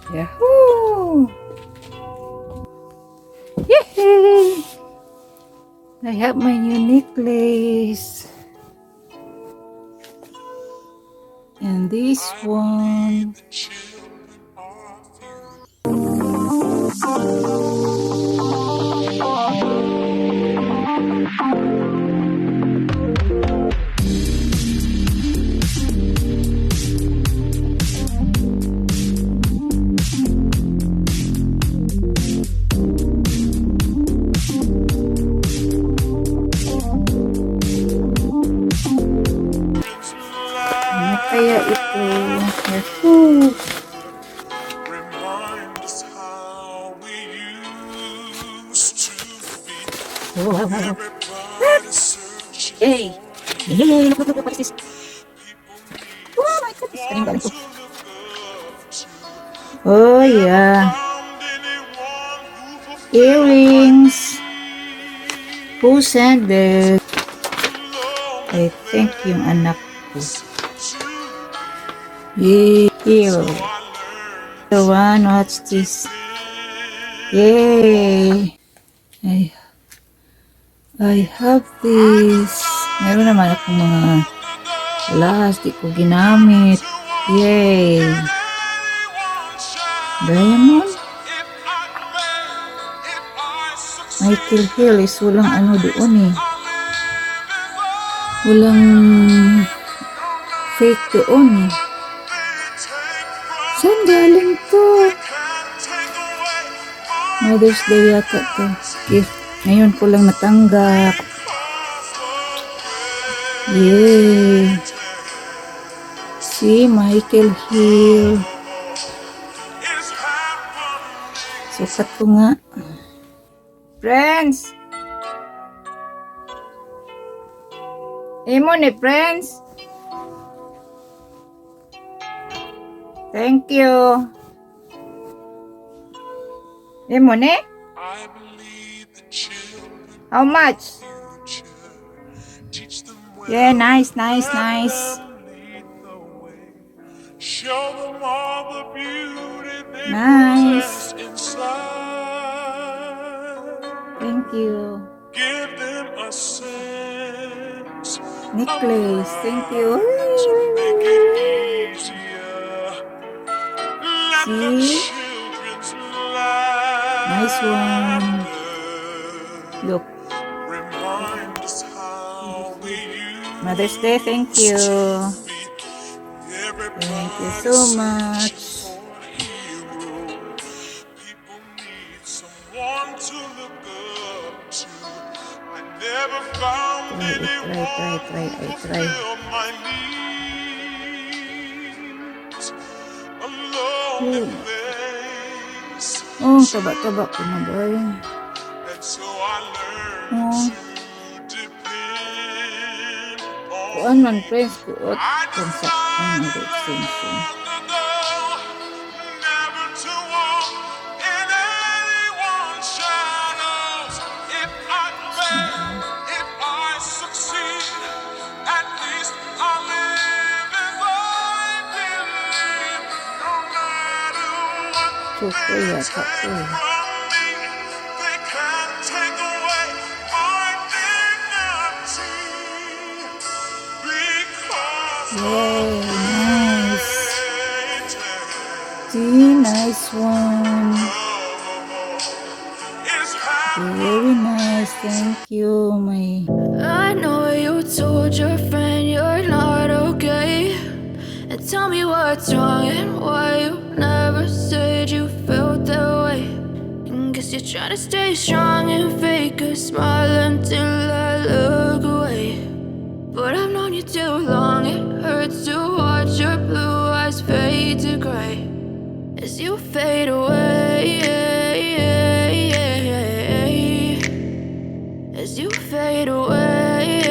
Yahoo! Yay! I have my new necklace. And this one. Ano kaya ito? Yahoo! Wow! Yay! Yay! Look, what is this? Oh my goodness! Galing galing ko. Oh yeah! Earrings! Who sent this? I think yung anak ko. Yay! Here. The one, what's this? Yay! I have this. Meron naman akong mga alas, di ko ginamit. Yay! Diamond? Michael Hill is walang ano doon eh. Walang fake doon eh. Saan galing to? Mother's Day yata to. Gift. Ngayon ko lang natanggap. Yay! Si Michael Hill. Sukat ko nga. Friends! Imo ni friends? Thank you. Imo ni? How much? Yeah, nice. Nice. Thank you. Necklace. Thank you. See? Nice one. Look. Mother's Day, thank you. Thank you so much. Try. Oh, taba ko na ba? Oh. Kuan man friends ko at transaction ng extension. So kaya ka ko. Yay, nice. Nice one. Very nice. Thank you, my. I know you told your friend you're not okay, and tell me what's wrong and why you never said you felt that way. And guess you're trying to stay strong and fake a smile until I look away. But I've known you too long, it hurts to watch your blue eyes fade to gray as you fade away. As you fade away.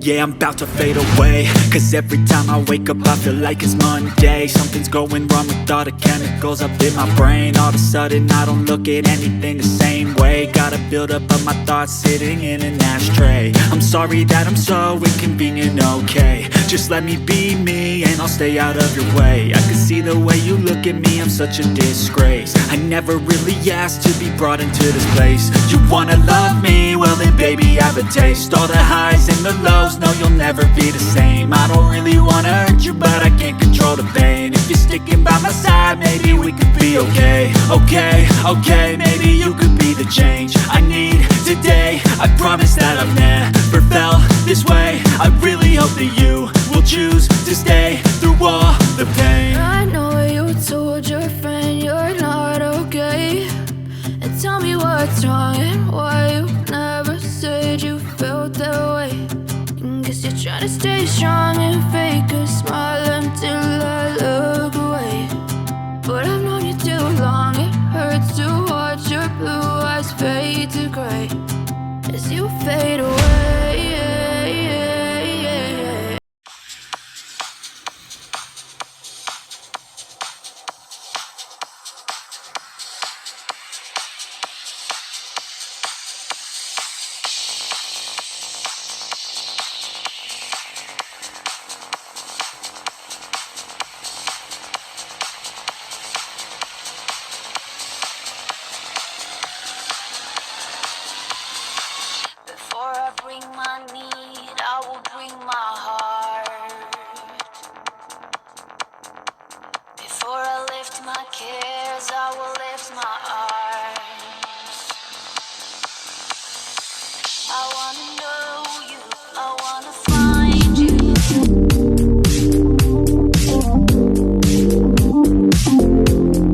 Yeah, day I'm about to fade away. Cause every time I wake up I feel like it's Monday. Something's going wrong with all the chemicals up in my brain. All of a sudden I don't look at anything the same way. Gotta build up of my thoughts sitting in an ashtray. I'm sorry that I'm so inconvenient, okay. Just let me be me and I'll stay out of your way. I can see the way you look at me, I'm such a disgrace. I never really asked to be brought into this place. You wanna love me? Well then baby have a taste. All the highs and the lows, no you'll never be the same. I don't really wanna hurt you but I can't control the pain. If you're sticking by my side maybe we could be okay. Okay, maybe you could be the change I need today. I promise that I've never felt this way. I really hope that you will choose to stay through all the pain. I know you told your friend you're not okay, and tell me what's wrong and why you never said you felt that way. And guess you're trying to stay strong and fake a smile until I look away. But I've known you too long, it hurts to watch your blue eyes fade to gray as you fade away. Before I bring my need, I will bring my heart.